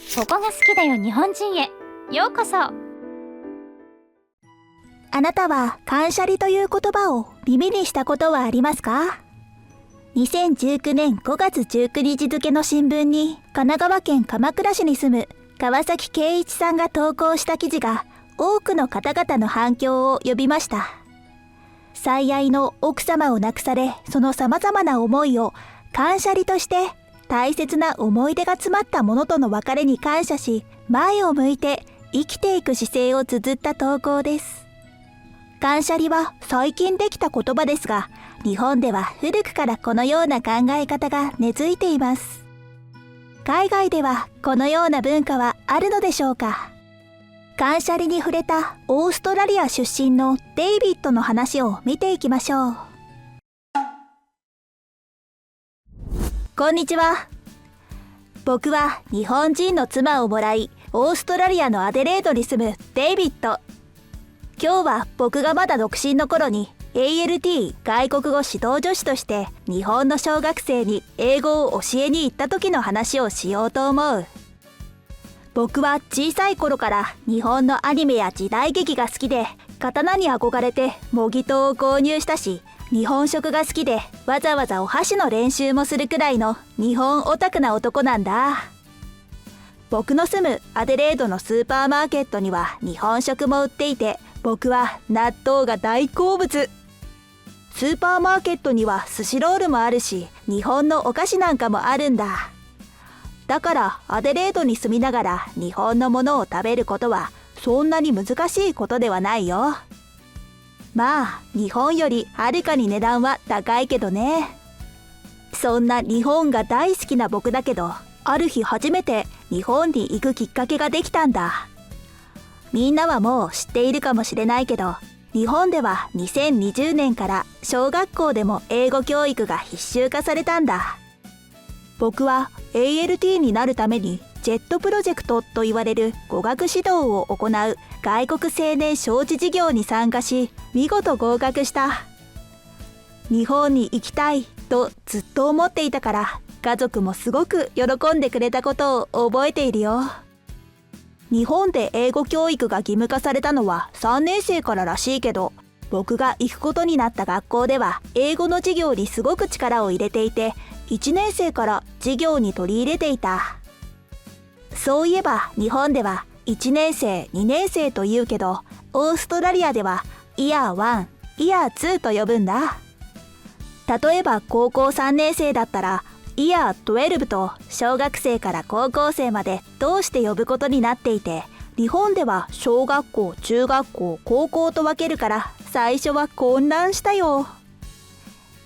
ここが好きだよ日本人へようこそ。あなたは感謝りという言葉を耳にしたことはありますか？ 2019 年5月19日付の新聞に神奈川県鎌倉市に住む川崎圭一さんが投稿した記事が多くの方々の反響を呼びました。最愛の奥様を亡くされ、その様々な思いを感謝りとして大切な思い出が詰まったものとの別れに感謝し、前を向いて生きていく姿勢を綴った投稿です。感謝りは最近できた言葉ですが、日本では古くからこのような考え方が根付いています。海外ではこのような文化はあるのでしょうか？感謝りに触れたオーストラリア出身のデイビッドの話を見ていきましょう。こんにちは。僕は日本人の妻をもらい、オーストラリアのアデレードに住むデイビッド。今日は僕がまだ独身の頃に ALT 外国語指導助手として日本の小学生に英語を教えに行った時の話をしようと思う。僕は小さい頃から日本のアニメや時代劇が好きで、刀に憧れて模擬刀を購入したし、日本食が好きでわざわざお箸の練習もするくらいの日本オタクな男なんだ。僕の住むアデレードのスーパーマーケットには日本食も売っていて、僕は納豆が大好物。スーパーマーケットには寿司ロールもあるし、日本のお菓子なんかもあるんだ。だからアデレードに住みながら日本のものを食べることはそんなに難しいことではないよ。まあ日本よりはるかに値段は高いけどね。そんな日本が大好きな僕だけど、ある日初めて日本に行くきっかけができたんだ。みんなはもう知っているかもしれないけど、日本では2020年から小学校でも英語教育が必修化されたんだ。僕は ALT になるためにジェットプロジェクトと言われる語学指導を行う外国青年招致事業に参加し、見事合格した。日本に行きたいとずっと思っていたから、家族もすごく喜んでくれたことを覚えているよ。日本で英語教育が義務化されたのは3年生かららしいけど、僕が行くことになった学校では英語の授業にすごく力を入れていて、1年生から授業に取り入れていた。そういえば日本では1年生、2年生と言うけど、オーストラリアではイヤー1、イヤー2と呼ぶんだ。例えば高校3年生だったらイヤー12と小学生から高校生まで通して呼ぶことになっていて、日本では小学校、中学校、高校と分けるから最初は混乱したよ。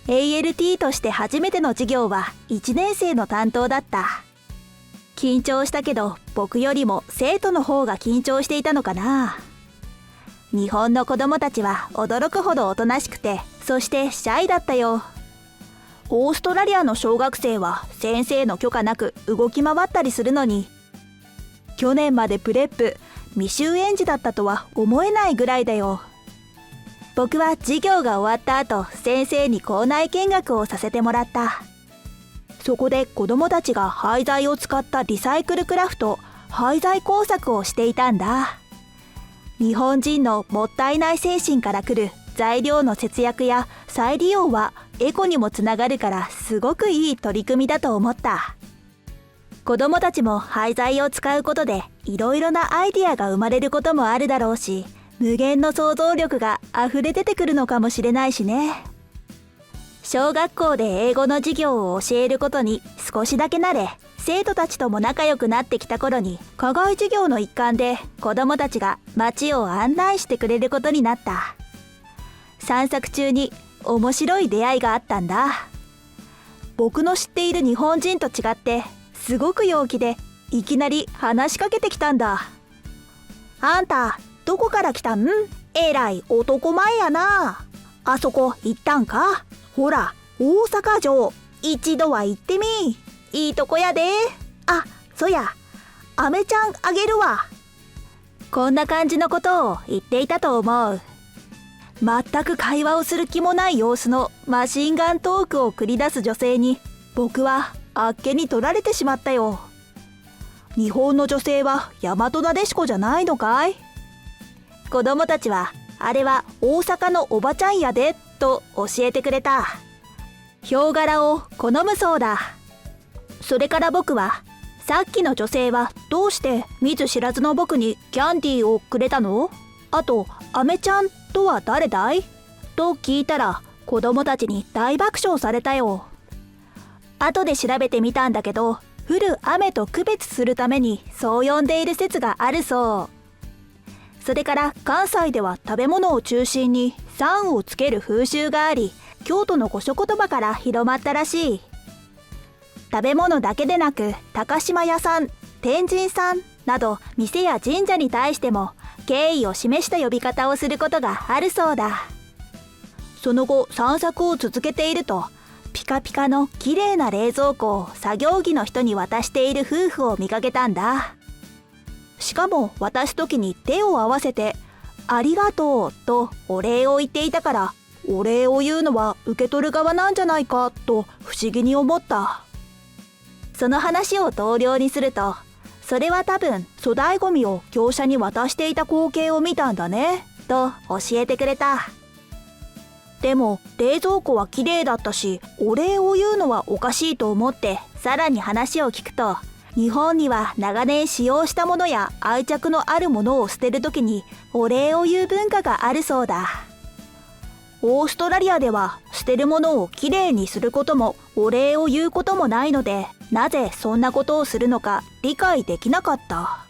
ALT として初めての授業は1年生の担当だった。緊張したけど僕よりも生徒の方が緊張していたのかな。日本の子供たちは驚くほどおとなしくて、そしてシャイだったよ。オーストラリアの小学生は先生の許可なく動き回ったりするのに、去年までプレップ、未就園児だったとは思えないぐらいだよ。僕は授業が終わった後、先生に校内見学をさせてもらった。そこで子供たちが廃材を使ったリサイクルクラフト、廃材工作をしていたんだ。日本人のもったいない精神から来る材料の節約や再利用はエコにもつながるから、すごくいい取り組みだと思った。子供たちも廃材を使うことでいろいろなアイディアが生まれることもあるだろうし、無限の想像力が溢れ出てくるのかもしれないしね。小学校で英語の授業を教えることに少しだけ慣れ、生徒たちとも仲良くなってきた頃に、課外授業の一環で子供たちが街を案内してくれることになった。散策中に面白い出会いがあったんだ。僕の知っている日本人と違ってすごく陽気で、いきなり話しかけてきたんだ。あんたどこから来たん？えらい男前やな。あそこ行ったんか？ほら大阪城、一度は行ってみ。いいとこやで。あ、そや、アメちゃんあげるわ。こんな感じのことを言っていたと思う。全く会話をする気もない様子のマシンガントークを繰り出す女性に、僕はあっけに取られてしまったよ。日本の女性は大和なでしこじゃないのかい？子供たちはあれは大阪のおばちゃんやでと教えてくれた。ヒョウ柄を好むそうだ。それから僕は、さっきの女性はどうして見ず知らずの僕にキャンディーをくれたの？あと、アメちゃんとは誰だい？と聞いたら、子供たちに大爆笑されたよ。後で調べてみたんだけど、降る雨と区別するためにそう呼んでいる説があるそう。それから関西では食べ物を中心に酸をつける風習があり、京都の御所言葉から広まったらしい。食べ物だけでなく、高島屋さん、天神さんなど店や神社に対しても敬意を示した呼び方をすることがあるそうだ。その後散策を続けていると、ピカピカの綺麗な冷蔵庫を作業着の人に渡している夫婦を見かけたんだ。しかも渡す時に手を合わせて「ありがとう」とお礼を言っていたから、お礼を言うのは受け取る側なんじゃないかと不思議に思った。その話を同僚にすると、それは多分粗大ごみを業者に渡していた光景を見たんだねと教えてくれた。でも冷蔵庫は綺麗だったし、お礼を言うのはおかしいと思ってさらに話を聞くと、日本には長年使用したものや愛着のあるものを捨てるときにお礼を言う文化があるそうだ。オーストラリアでは捨てるものをきれいにすることもお礼を言うこともないので、なぜそんなことをするのか理解できなかった。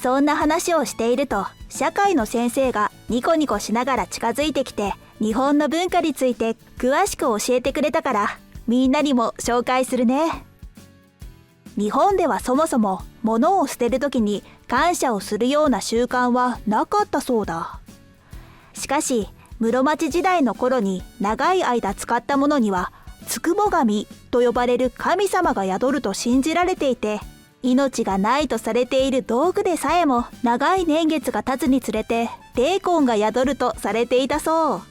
そんな話をしていると、社会の先生がニコニコしながら近づいてきて、日本の文化について詳しく教えてくれたから、みんなにも紹介するね。日本ではそもそも物を捨てるときに感謝をするような習慣はなかったそうだ。しかし室町時代の頃に長い間使ったものにはつくも神と呼ばれる神様が宿ると信じられていて、命がないとされている道具でさえも長い年月が経つにつれて霊魂が宿るとされていたそう。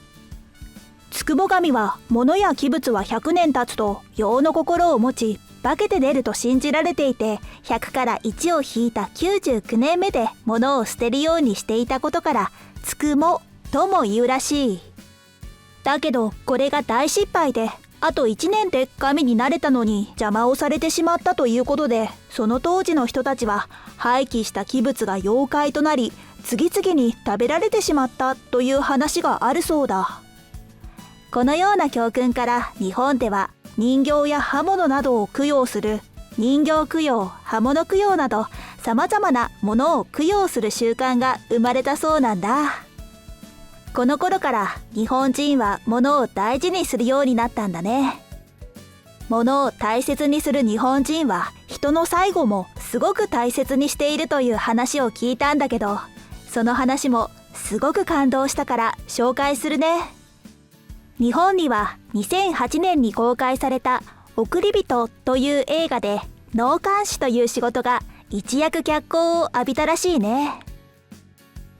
つくも神は物や器物は100年経つと陽の心を持ち化けて出ると信じられていて、100から1を引いた99年目で物を捨てるようにしていたことからつくもとも言うらしい。だけどこれが大失敗で、あと1年で神になれたのに邪魔をされてしまったということで、その当時の人たちは廃棄した器物が妖怪となり次々に食べられてしまったという話があるそうだ。このような教訓から日本では人形や刃物などを供養する人形供養、刃物供養など様々なものを供養する習慣が生まれたそうなんだ。この頃から日本人は物を大事にするようになったんだね。物を大切にする日本人は人の最後もすごく大切にしているという話を聞いたんだけど、その話もすごく感動したから紹介するね。日本には2008年に公開された送り人という映画で納棺師という仕事が一躍脚光を浴びたらしいね。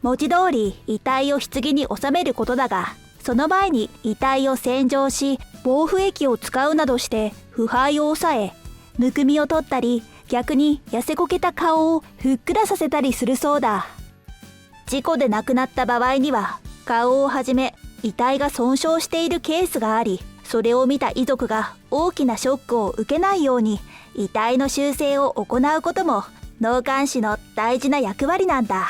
文字通り遺体を棺に収めることだが、その前に遺体を洗浄し防腐液を使うなどして腐敗を抑え、むくみを取ったり逆に痩せこけた顔をふっくらさせたりするそうだ。事故で亡くなった場合には顔をはじめ遺体が損傷しているケースがあり、それを見た遺族が大きなショックを受けないように遺体の修正を行うことも納棺師の大事な役割なんだ。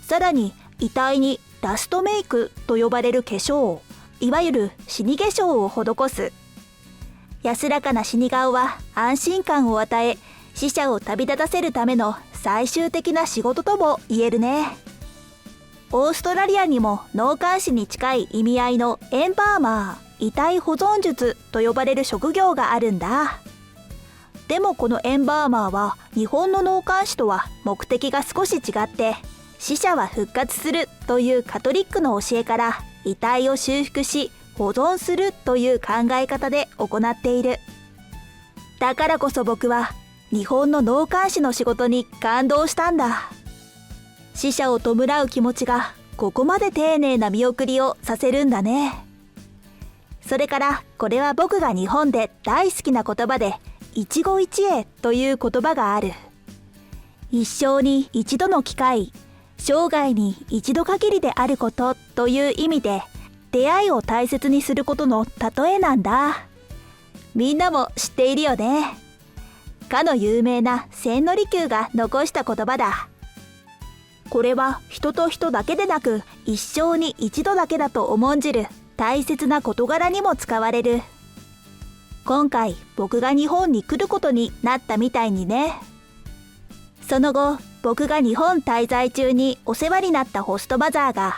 さらに遺体にラストメイクと呼ばれる化粧、いわゆる死に化粧を施す。安らかな死に顔は安心感を与え、死者を旅立たせるための最終的な仕事とも言えるね。オーストラリアにも納棺師に近い意味合いのエンバーマー、遺体保存術と呼ばれる職業があるんだ。でもこのエンバーマーは日本の納棺師とは目的が少し違って、死者は復活するというカトリックの教えから遺体を修復し保存するという考え方で行っている。だからこそ僕は日本の納棺師の仕事に感動したんだ。死者を弔う気持ちがここまで丁寧な見送りをさせるんだね。それからこれは僕が日本で大好きな言葉で、一期一会という言葉がある。一生に一度の機会、生涯に一度限りであることという意味で、出会いを大切にすることの例えなんだ。みんなも知っているよね。かの有名な千利休が残した言葉だ。これは人と人だけでなく、一生に一度だけだと重んじる大切な事柄にも使われる。今回僕が日本に来ることになったみたいにね。その後、僕が日本滞在中にお世話になったホストマザーが、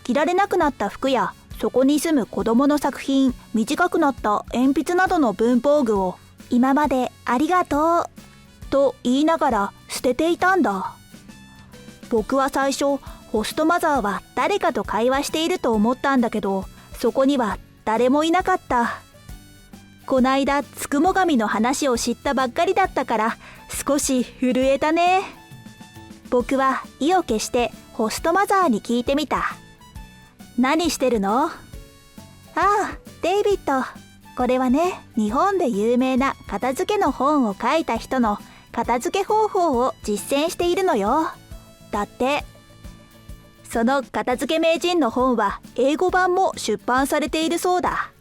着られなくなった服やそこに住む子供の作品、短くなった鉛筆などの文房具を、今までありがとうと言いながら捨てていたんだ。僕は最初、ホストマザーは誰かと会話していると思ったんだけど、そこには誰もいなかった。こないだつくも神の話を知ったばっかりだったから少し震えたね。僕は意を決してホストマザーに聞いてみた。何してるの？ああ、デイビッド。これはね、日本で有名な片付けの本を書いた人の片付け方法を実践しているのよ。だって。その片付け名人の本は英語版も出版されているそうだ。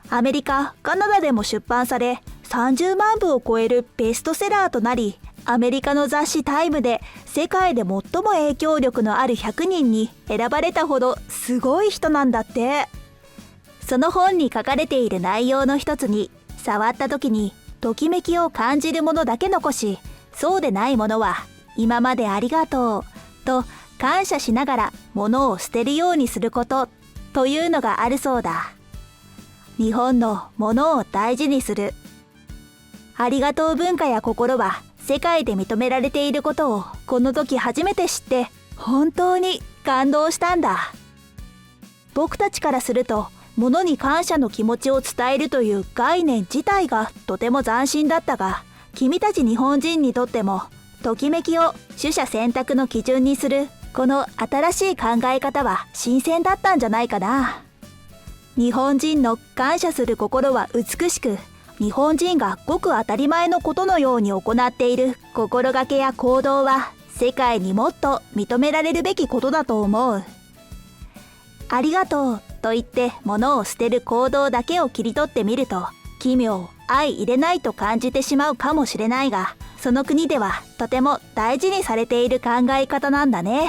アメリカ、カナダでも出版され、30万部を超えるベストセラーとなり、アメリカの雑誌タイムで世界で最も影響力のある100人に選ばれたほどすごい人なんだって。その本に書かれている内容の一つに、触った時にときめきを感じるものだけ残し、そうでないものは今までありがとうと感謝しながら物を捨てるようにすることというのがあるそうだ。日本の物を大事にする。ありがとう文化や心は世界で認められていることをこの時初めて知って本当に感動したんだ。僕たちからすると物に感謝の気持ちを伝えるという概念自体がとても斬新だったが、君たち日本人にとってもときめきを取捨選択の基準にするこの新しい考え方は新鮮だったんじゃないかな。日本人の感謝する心は美しく、日本人がごく当たり前のことのように行っている心がけや行動は世界にもっと認められるべきことだと思う。ありがとうと言って物を捨てる行動だけを切り取ってみると奇妙、相入れないと感じてしまうかもしれないが、その国ではとても大事にされている考え方なんだね。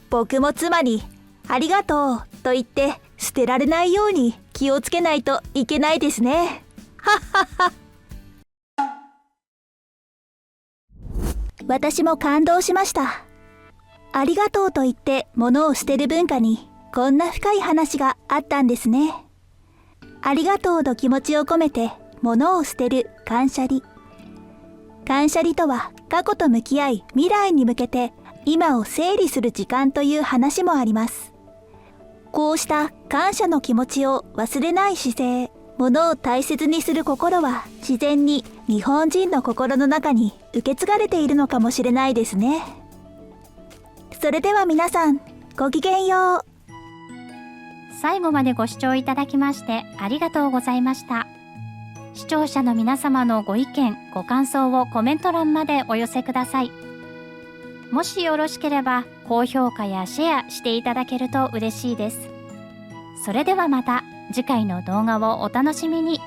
僕も妻にありがとうと言って捨てられないように気をつけないといけないですね。はっはっは。私も感動しました。ありがとうと言って物を捨てる文化にこんな深い話があったんですね。ありがとうの気持ちを込めて物を捨てる感謝離。感謝離とは過去と向き合い未来に向けて今を整理する時間という話もあります。こうした感謝の気持ちを忘れない姿勢、物を大切にする心は自然に日本人の心の中に受け継がれているのかもしれないですね。それでは皆さん、ごきげんよう。最後までご視聴いただきましてありがとうございました。視聴者の皆様のご意見、ご感想をコメント欄までお寄せください。もしよろしければ高評価やシェアしていただけると嬉しいです。それではまた次回の動画をお楽しみに。